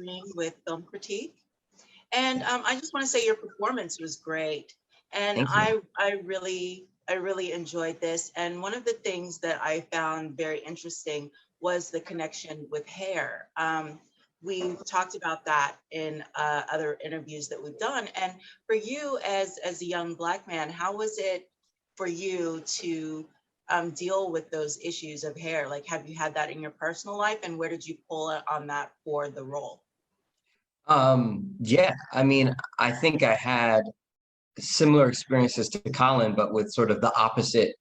Upbringing with Film Critique. And I just want to say your performance was great. And Thank you. I really enjoyed this. And one of the things that I found very interesting was the connection with hair. We've talked about that in other interviews that we've done. And for you as a young Black man, how was it for you to deal with those issues of hair? Like, have you had that in your personal life, and where did you pull it on that for the role? Yeah, I mean, I think I had similar experiences to Colin, but with sort of the opposite.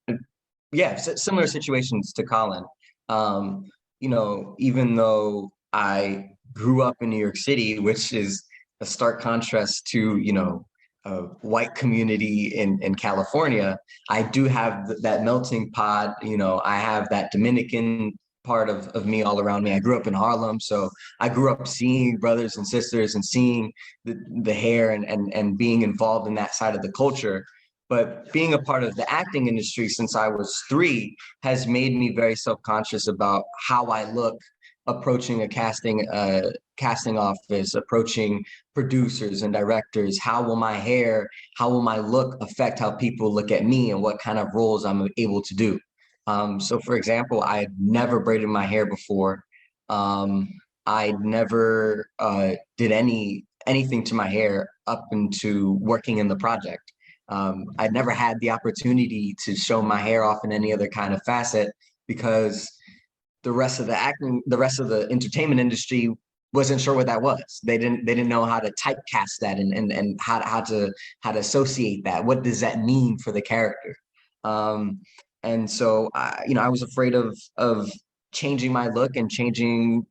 Yeah, similar situations to Colin. Um, Even though I grew up in New York City, which is a stark contrast to, a white community in California, I do have that melting pot. I have that Dominican part of me all around me. I grew up in Harlem, so I grew up seeing brothers and sisters and seeing the hair and being involved in that side of the culture. But being a part of the acting industry since I was 3 has made me very self-conscious about how I look approaching a casting office, approaching producers and directors. How will my hair, how will my look affect how people look at me and what kind of roles I'm able to do? So for example, I had never braided my hair before. I never did anything to my hair up into working in the project. I'd never had the opportunity to show my hair off in any other kind of facet because the rest of the entertainment industry wasn't sure what that was. They didn't know how to typecast that and how to associate that. What does that mean for the character? And so I was afraid of changing my look and changing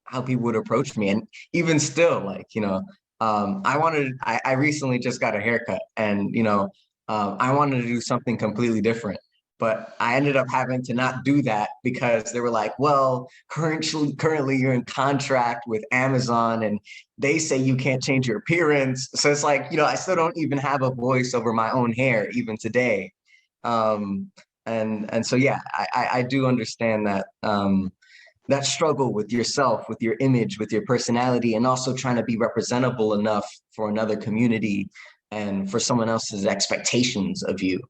how people would approach me. And even still, I recently just got a haircut, and I wanted to do something completely different, but I ended up having to not do that because they were like, well, currently you're in contract with Amazon and they say you can't change your appearance. So it's like, I still don't even have a voice over my own hair even today. And so, yeah, I do understand that, that struggle with yourself, with your image, with your personality, and also trying to be representable enough for another community and for someone else's expectations of you.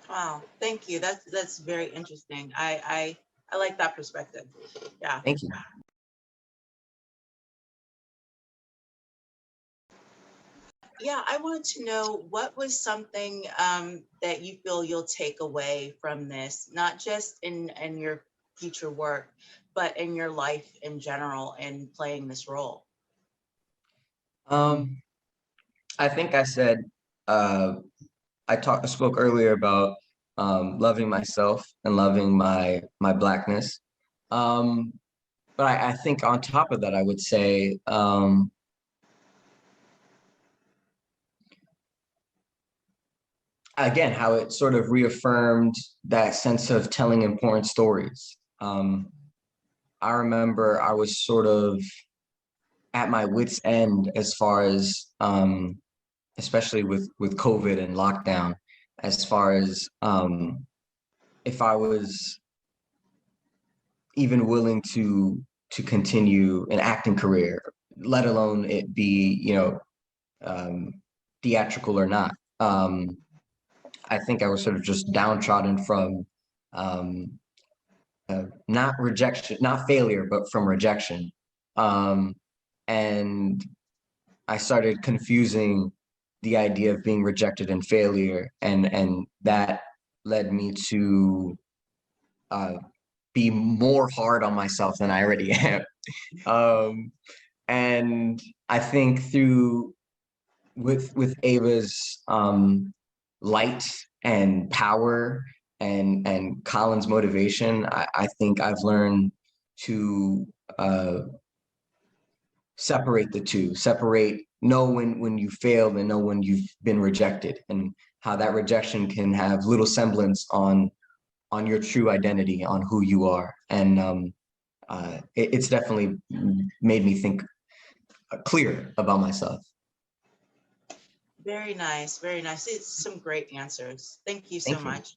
Wow, thank you. That's very interesting. I like that perspective. Yeah. Thank you. Yeah, I wanted to know what was something that you feel you'll take away from this, not just in your future work, but in your life in general in playing this role. I think I said I spoke earlier about loving myself and loving my Blackness. But I think on top of that, I would say again, how it sort of reaffirmed that sense of telling important stories. I remember I was sort of at my wit's end as far as, especially with COVID and lockdown, as far as if I was even willing to continue an acting career, let alone it be, theatrical or not. I think I was sort of just downtrodden from not rejection, not failure, but from rejection. And I started confusing the idea of being rejected and failure, and that led me to be more hard on myself than I already am. And I think with Ava's light and power and Colin's motivation, I think I've learned to separate the two, know when you failed and know when you've been rejected, and how that rejection can have little semblance on your true identity, on who you are. And it's definitely made me think clear about myself. Very nice, very nice. It's some great answers. Thank you so Thank you. much.